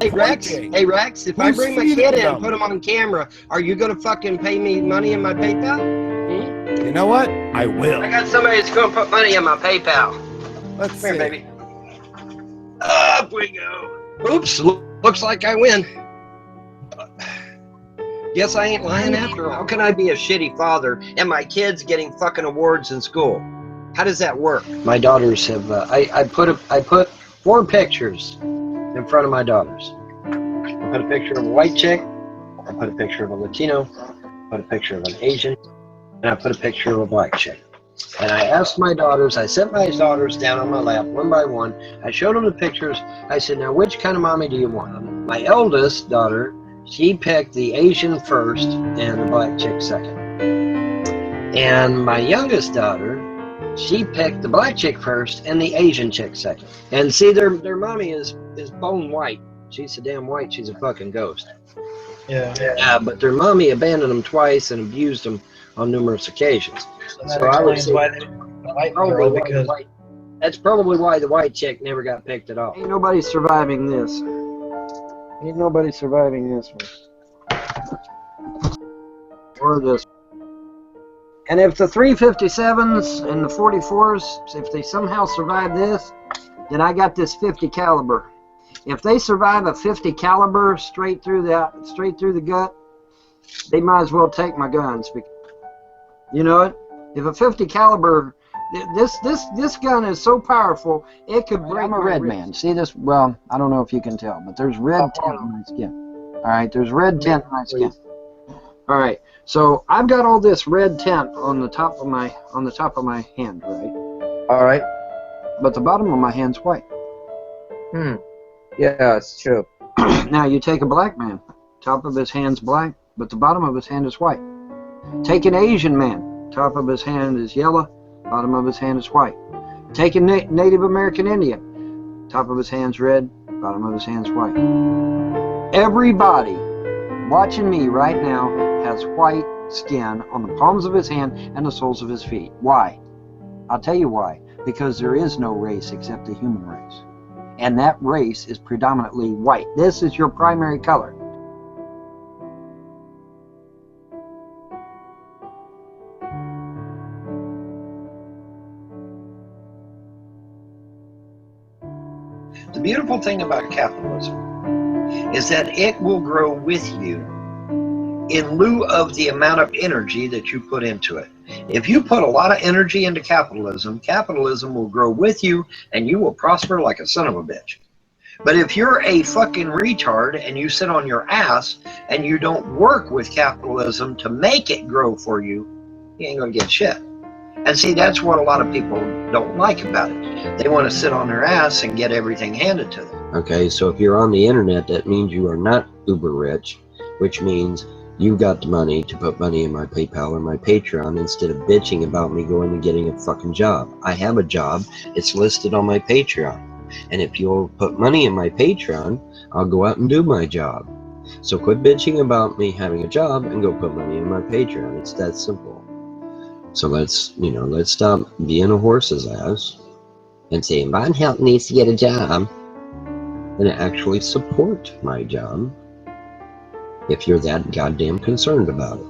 Pointing. Hey Rex, if I Who's bring my feeding kid in them? and put him on camera, are you gonna fucking pay me money in my PayPal? You know what? I will. I got somebody that's gonna put money in my PayPal. Let's Come see. here, baby. Up we go. Oops, looks like I win. Guess I ain't lying after all. How can I be a shitty father and my kid's getting fucking awards in school? How does that work? My daughters have, I put 4 pictures in front of my daughters. I put a picture of a white chick, I put a picture of a Latino, I put a picture of an Asian, and I put a picture of a black chick. And I asked my daughters, I set my daughters down on my lap one by one. I showed them the pictures. I said, now which kind of mommy do you want? My eldest daughter, she picked the Asian first and the black chick second. And my youngest daughter, she picked the black chick first and the Asian chick second. And see, their mommy is bone white. She's so damn white, she's a fucking ghost. Yeah. But their mommy abandoned them twice and abused them on numerous occasions. So that explains why they the white girl, because that's probably why the white chick never got picked at all. Ain't nobody surviving this. Ain't nobody surviving this one. Or this. And if the 357s and the 44s, if they somehow survive this, then I got this 50 caliber. If they survive a 50 caliber straight through the gut, they might as well take my guns. You know it? If a 50 caliber, this gun is so powerful, it could break. I'm a red man. See this? Well, I don't know if you can tell, but there's red tint on my skin. All right, there's red tint on my skin. All right, so I've got all this red tint on the top of my hand, right? All right. But the bottom of my hand's white. Yeah, it's true. Now you take a black man, top of his hand's black, but the bottom of his hand is white. Take an Asian man, top of his hand is yellow, bottom of his hand is white. Take a Native American Indian, top of his hand's red, bottom of his hand's white. Everybody watching me right now has white skin on the palms of his hand and the soles of his feet. Why? I'll tell you why. Because there is no race except the human race. And that race is predominantly white. This is your primary color. The beautiful thing about capitalism is that it will grow with you in lieu of the amount of energy that you put into it. If you put a lot of energy into capitalism, capitalism will grow with you and you will prosper like a son of a bitch. But if you're a fucking retard and you sit on your ass and you don't work with capitalism to make it grow for you, you ain't gonna get shit. And see, that's what a lot of people don't like about it. They want to sit on their ass and get everything handed to them. Okay, so if you're on the internet, that means you are not uber rich, which means you got the money to put money in my PayPal or my Patreon instead of bitching about me going and getting a fucking job. I have a job. It's listed on my Patreon. And if you'll put money in my Patreon, I'll go out and do my job. So quit bitching about me having a job and go put money in my Patreon. It's that simple. So let's stop being a horse's ass and saying, Von Help needs to get a job, and actually support my job if you're that goddamn concerned about it.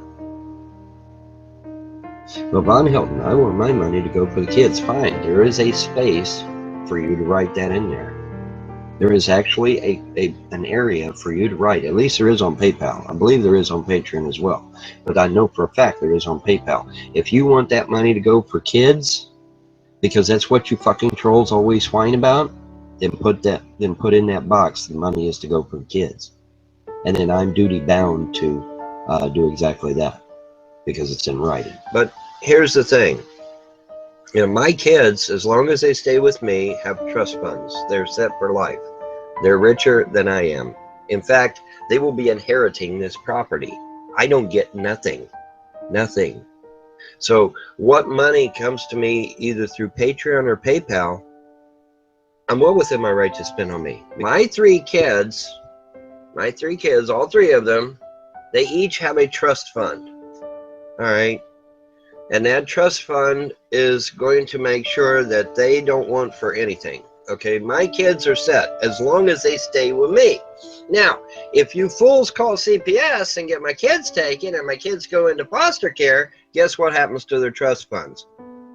Well, Von Hilton, I want my money to go for the kids. Fine, there is a space for you to write that in there. There is actually an area for you to write. At least there is on PayPal. I believe there is on Patreon as well. But I know for a fact there is on PayPal. If you want that money to go for kids, because that's what you fucking trolls always whine about, then put in that box the money is to go for the kids. And then I'm duty bound to do exactly that because it's in writing. But here's the thing. You know, my kids, as long as they stay with me, have trust funds. They're set for life. They're richer than I am. In fact, they will be inheriting this property. I don't get nothing. Nothing. So what money comes to me either through Patreon or PayPal, I'm well within my right to spend on me. My three kids, all three of them, they each have a trust fund. All right. And that trust fund is going to make sure that they don't want for anything. okay? My kids are set as long as they stay with me. Now, if you fools call CPS and get my kids taken and my kids go into foster care, guess what happens to their trust funds?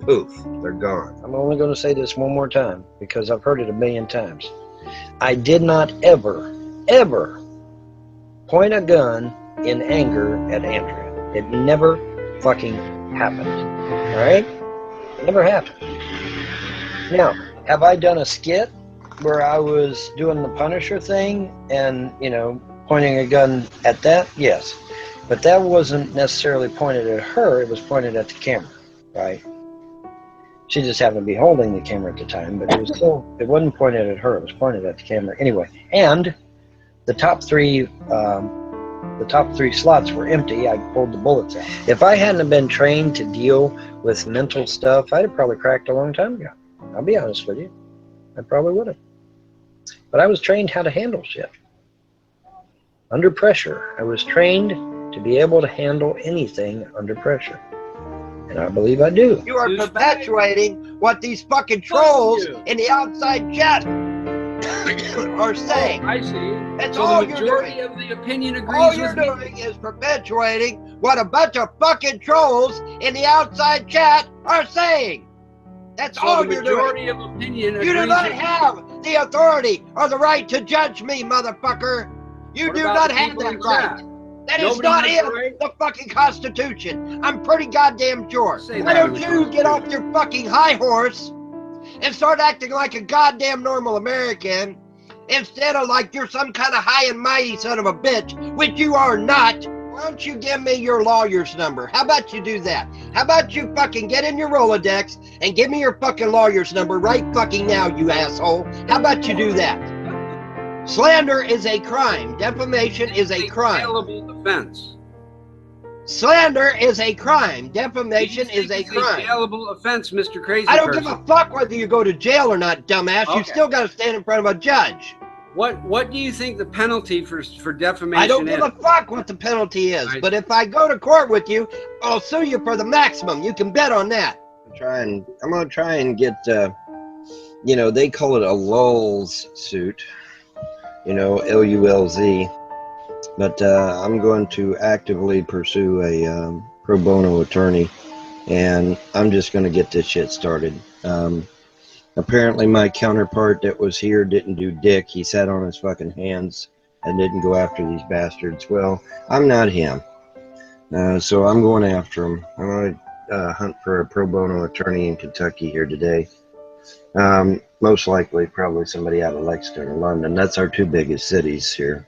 Poof, they're gone. I'm only going to say this one more time because I've heard it a million times. I did not ever, ever point a gun in anger at Andrea. It never fucking happened. All right? It never happened. Now, have I done a skit where I was doing the Punisher thing and, you know, pointing a gun at that? Yes. But that wasn't necessarily pointed at her. It was pointed at the camera, right? She just happened to be holding the camera at the time, but it was still, it wasn't pointed at her. It was pointed at the camera anyway. And the top three slots were empty. I pulled the bullets out. If I hadn't been trained to deal with mental stuff, I'd have probably cracked a long time ago. I'll be honest with you. I probably would have. But I was trained how to handle shit. Under pressure. I was trained to be able to handle anything under pressure. And I believe I do. You are perpetuating what these fucking trolls in the outside chat are saying. Oh, I see. That's so all the majority you're of the opinion agrees all with you're me. doing is perpetuating what a bunch of fucking trolls in the outside chat are saying. That's So all the you're doing. majority of opinion You do agrees not with have the authority or the right to judge me, motherfucker. You What do about not the have people that in right. chat? That is Nobody not has in the right? the fucking Constitution. I'm pretty goddamn sure. Say Why that in don't the you get off your fucking high horse and start acting like a goddamn normal American instead of like you're some kind of high and mighty son of a bitch, which you are not. Why don't you give me your lawyer's number? How about you do that? How about you fucking get in your Rolodex and give me your fucking lawyer's number right fucking now, you asshole? How about you do that? Slander is a crime. Defamation is a crime. Jailable offense. Slander is a crime. Defamation Do you is think a it's crime. jailable offense, Mr. Crazy I don't Person? give a fuck whether you go to jail or not, dumbass. You Okay. still got to stand in front of a judge. What do you think the penalty for defamation I don't give is? a fuck what the penalty is. Right. But if I go to court with you, I'll sue you for the maximum. You can bet on that. I'm gonna try and get, you know, they call it a lulz suit. You know, L-U-L-Z. But I'm going to actively pursue a pro bono attorney, and I'm just going to get this shit started. Apparently my counterpart that was here didn't do dick. He sat on his fucking hands and didn't go after these bastards. Well, I'm not him. So I'm going after him. I'm going to hunt for a pro bono attorney in Kentucky here today. Most likely probably somebody out of Lexington or London. That's our two biggest cities here.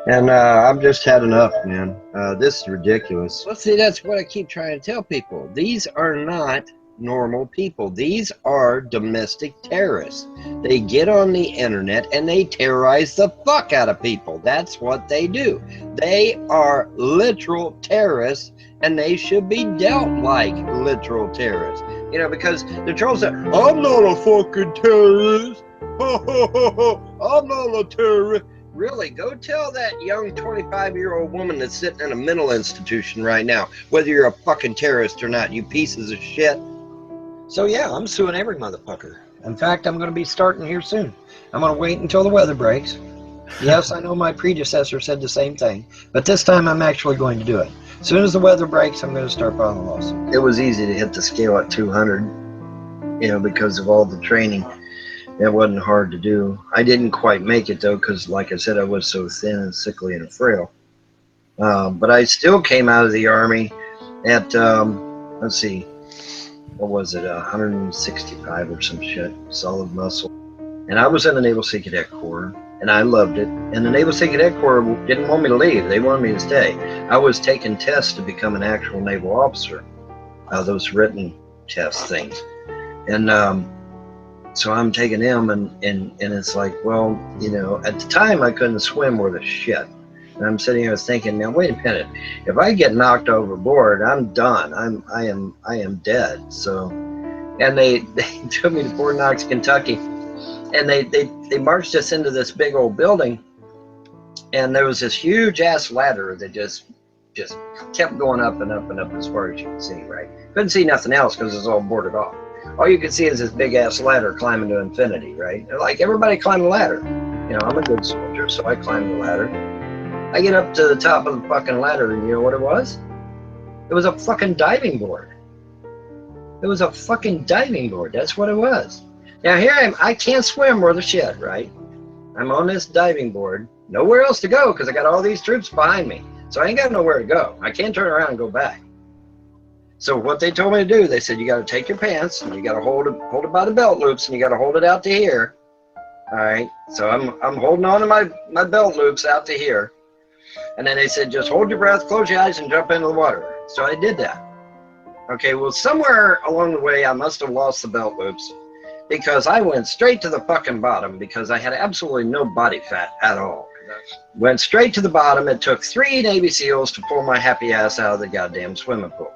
And I've just had enough, man. This is ridiculous. Well, see, that's what I keep trying to tell people. These are not normal people. These are domestic terrorists. They get on the internet and they terrorize the fuck out of people. That's what they do. They are literal terrorists, and they should be dealt like literal terrorists. You know, because the trolls say, I'm not a fucking terrorist. I'm not a terrorist. Really, go tell that young 25-year-old woman that's sitting in a mental institution right now, whether you're a fucking terrorist or not, you pieces of shit. So yeah, I'm suing every motherfucker. In fact, I'm going to be starting here soon. I'm going to wait until the weather breaks. Yes, I know my predecessor said the same thing, but this time I'm actually going to do it. As soon as the weather breaks, I'm going to start filing a lawsuit. It was easy to hit the scale at 200, you know, because of all the training. It wasn't hard to do. I didn't quite make it, though, because, like I said, I was so thin and sickly and frail. But I still came out of the Army at, let's see, what was it, 165 or some shit, solid muscle. And I was in the Naval Sea Cadet Corps, and I loved it. And the Naval Sea Cadet Corps didn't want me to leave. They wanted me to stay. I was taking tests to become an actual naval officer, those written test things. And so I'm taking them, and it's like, well, you know, at the time I couldn't swim worth a shit. And I'm sitting here thinking, now wait a minute, if I get knocked overboard, I'm done. I am dead. So, and they took me to Fort Knox, Kentucky, and they marched us into this big old building, and there was this huge ass ladder that just kept going up and up and up as far as you could see, right? Couldn't see nothing else because it was all boarded off. all you can see is this big ass ladder climbing to infinity, right? Like everybody climb the ladder. You know, I'm a good soldier, so I climb the ladder. I get up to the top of the fucking ladder, and you know what it was? It was a fucking diving board. It was a fucking diving board. That's what it was. Now here I am. I can't swim worth a shit, right? I'm on this diving board. Nowhere else to go because I got all these troops behind me. So I ain't got nowhere to go. I can't turn around and go back. So what they told me to do, they said you got to take your pants and you got to hold it by the belt loops and you got to hold it out to here. All right. So I'm holding on to my belt loops out to here. And then they said just hold your breath, close your eyes, and jump into the water. So I did that. Okay. Well, somewhere along the way I must have lost the belt loops because I went straight to the fucking bottom because I had absolutely no body fat at all. Went straight to the bottom. It took 3 Navy SEALs to pull my happy ass out of the goddamn swimming pool.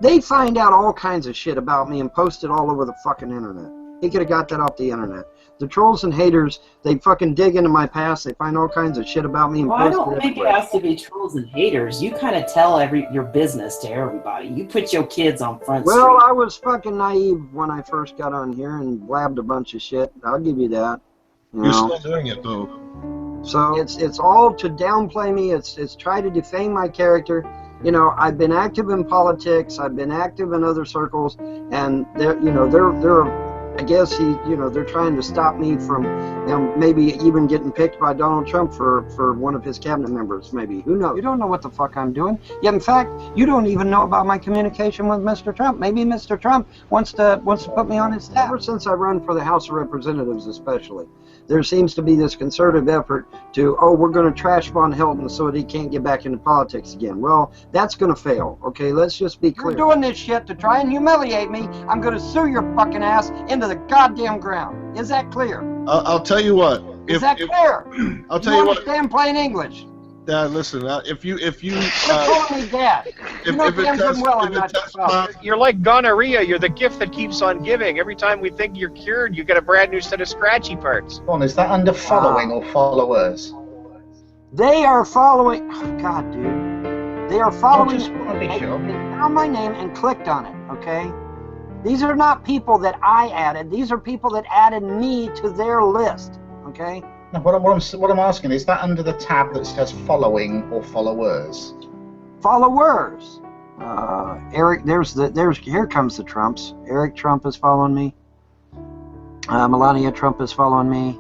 They find out all kinds of shit about me and post it all over the fucking internet. He could have got that off the internet. The trolls and haters, they fucking dig into my past. They find all kinds of shit about me and Well, I post don't it think it everywhere. has to be trolls and haters. You kind of tell your business to everybody. You put your kids on Front Well, Street. I was fucking naive when I first got on here and blabbed a bunch of shit. I'll give you that. You You're know? still doing it though. So it's all to downplay me. It's try to defame my character. You know, I've been active in politics. I've been active in other circles, and they're I guess they're trying to stop me from, maybe even getting picked by Donald Trump for one of his cabinet members. Maybe, who knows? You don't know what the fuck I'm doing. Yeah, in fact, you don't even know about my communication with Mr. Trump. Maybe Mr. Trump wants to put me on his staff. Ever since I run for the House of Representatives, especially, there seems to be this concerted effort to, we're going to trash Von Helton so that he can't get back into politics again. Well, that's going to fail, okay? Let's just be clear. You're doing this shit to try and humiliate me. I'm going to sue your fucking ass into the goddamn ground. Is that clear? I'll tell you what. Is that clear? I'll tell you what. Understand plain English? Dad, listen. If you Quit calling me dad. You know damn good and well I'm not your father. You're like gonorrhea. You're the gift that keeps on giving. Every time we think you're cured, you get a brand new set of scratchy parts. Is that under following or followers? They are following. Oh, God, dude. They are following. I just want to be sure. They found my name and clicked on it, okay? These are not people that I added. These are people that added me to their list, okay? No, what I'm asking, is that under the tab that says following or followers? Followers. Eric, here comes the Trumps. Eric Trump is following me. Melania Trump is following me.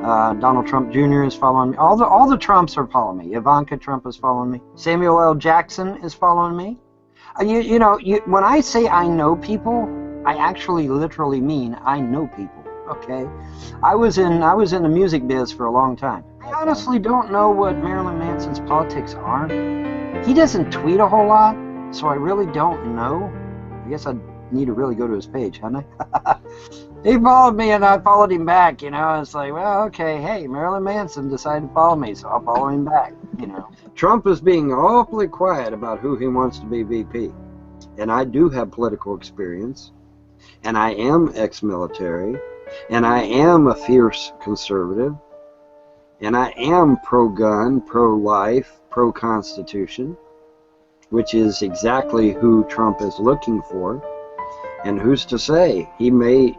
Donald Trump Jr. is following me. All the Trumps are following me. Ivanka Trump is following me. Samuel L. Jackson is following me. When I say I know people, I actually literally mean I know people. Okay, I was in the music biz for a long time. I honestly don't know what Marilyn Manson's politics are. He doesn't tweet a whole lot, so I really don't know. I guess I need to really go to his page, hadn't I? He followed me and I followed him back. It's like, well, okay, hey, Marilyn Manson decided to follow me, so I'll follow him back. Trump is being awfully quiet about who he wants to be VP, and I do have political experience, and I am ex-military. And I am a fierce conservative, and I am pro-gun, pro-life, pro-constitution, which is exactly who Trump is looking for. And who's to say? He may,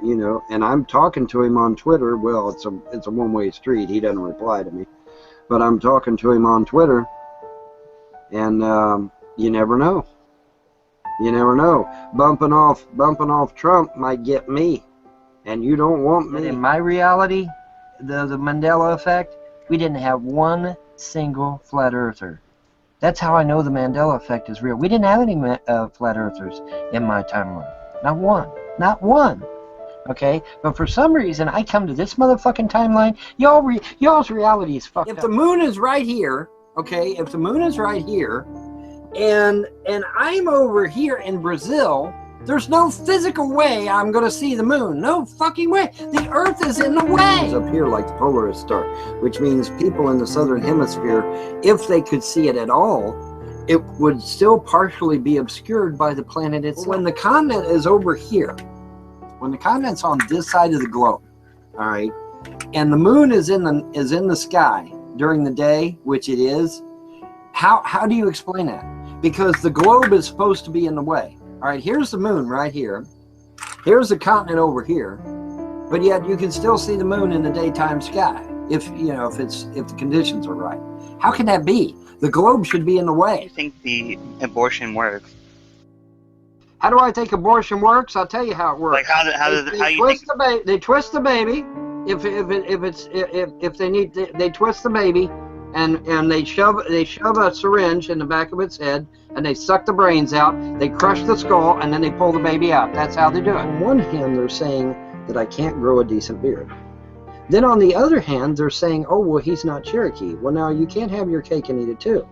and I'm talking to him on Twitter. Well, it's a one-way street. He doesn't reply to me. But I'm talking to him on Twitter, and you never know. You never know. Bumping off Trump might get me. And you don't want me. In my reality, the Mandela effect, we didn't have one single flat earther. That's how I know the Mandela effect is real. We didn't have any flat earthers in my timeline. Not one. Not one. Okay? But for some reason, I come to this motherfucking timeline, y'all's reality is fucked up. If the moon is right here, okay, if the moon is right here, and I'm over here in Brazil, there's no physical way I'm going to see the moon. No fucking way. The Earth is in the way. It's up here like the Polaris star, which means people in the southern hemisphere, if they could see it at all, it would still partially be obscured by the planet itself. When the continent is over here, when the continent's on this side of the globe, all right, and the moon is in the sky during the day, which it is, how do you explain that? Because the globe is supposed to be in the way. All right, here's the moon right here, Here's the continent over here, but yet you can still see the moon in the daytime sky if the conditions are right. How can that be? The globe should be in the How do you way. think the abortion works? How do I think abortion works? I'll tell you how it works. Like how They you think? They twist the baby. If they need, they twist the baby, and they shove a syringe in the back of its head, and they suck the brains out. They crush the skull, and then they pull the baby out. That's how they do it. On one hand, they're saying that I can't grow a decent beard. Then on the other hand, they're saying, oh, well, he's not Cherokee. Well, now you can't have your cake and eat it too.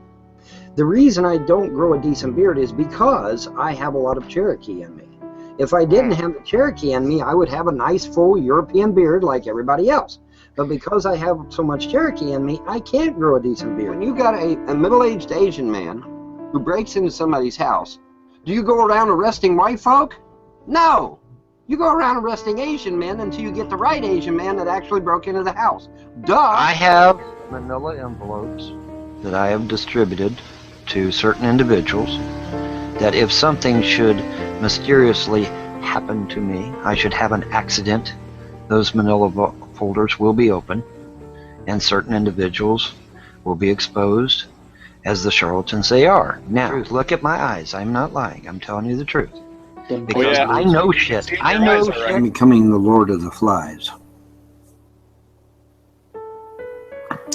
The reason I don't grow a decent beard is because I have a lot of Cherokee in me. If I didn't have the Cherokee in me, I would have a nice full European beard like everybody else. But because I have so much Cherokee in me, I can't grow a decent beard. When you got a middle-aged Asian man who breaks into somebody's house, do you go around arresting white folk? No! You go around arresting Asian men until you get the right Asian man that actually broke into the house. Duh! I have manila envelopes that I have distributed to certain individuals that if something should mysteriously happen to me, I should have an accident, those manila folders will be open and certain individuals will be exposed as the charlatans they are. Now, look at my eyes. I'm not lying. I'm telling you the truth. Because I know shit. I know shit. I'm becoming the Lord of the Flies.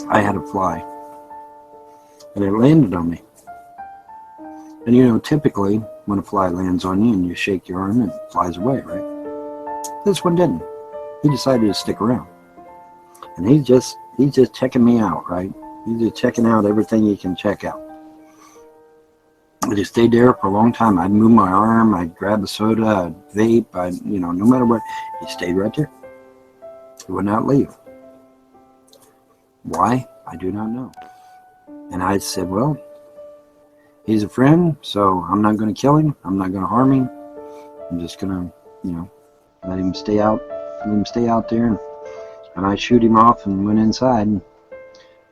I had a fly, and it landed on me. And you know, typically, when a fly lands on you and you shake your arm, it flies away, right? This one didn't. He decided to stick around. And he's just checking me out, right? He's just checking out everything he can check out. I just stayed there for a long time. I'd move my arm, I'd grab a soda, I'd vape, no matter what. He stayed right there. He would not leave. Why? I do not know. And I said, well, he's a friend, so I'm not going to kill him. I'm not going to harm him. I'm just going to, let him stay out. Let him stay out there. And I shoot him off and went inside. And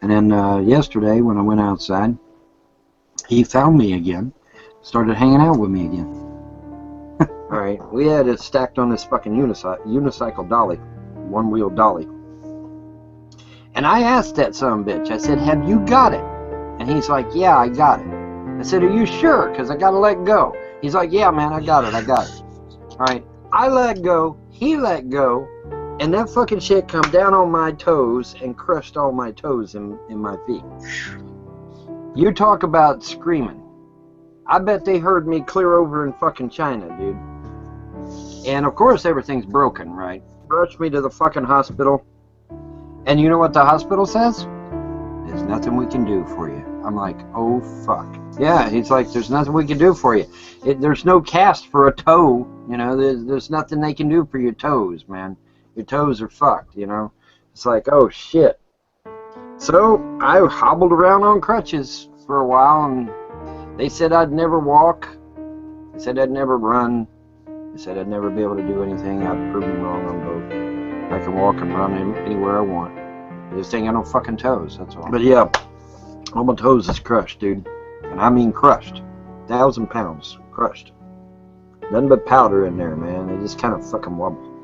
then yesterday, when I went outside, he found me again, started hanging out with me again. All right, we had it stacked on this fucking unicycle dolly, one-wheel dolly. And I asked that son of a bitch, I said, have you got it? And he's like, yeah, I got it. I said, are you sure? Because I got to let go. He's like, yeah, man, I got it. All right, I let go, he let go, and that fucking shit come down on my toes and crushed all my toes in my feet. You talk about screaming. I bet they heard me clear over in fucking China, dude. And of course everything's broken, right? Rushed me to the fucking hospital. And you know what the hospital says? There's nothing we can do for you. I'm like, oh fuck. Yeah, he's like, there's nothing we can do for you. There's no cast for a toe. There's nothing they can do for your toes, man. Your toes are fucked, It's like, oh shit. So I hobbled around on crutches for a while, and they said I'd never walk. They said I'd never run. They said I'd never be able to do anything. I'd prove them wrong on both. I can walk and run anywhere I want. I just ain't got no fucking toes, that's all. But yeah, all my toes is crushed, dude. And I mean crushed. 1,000 pounds crushed. Nothing but powder in there, man. They just kind of fucking wobble.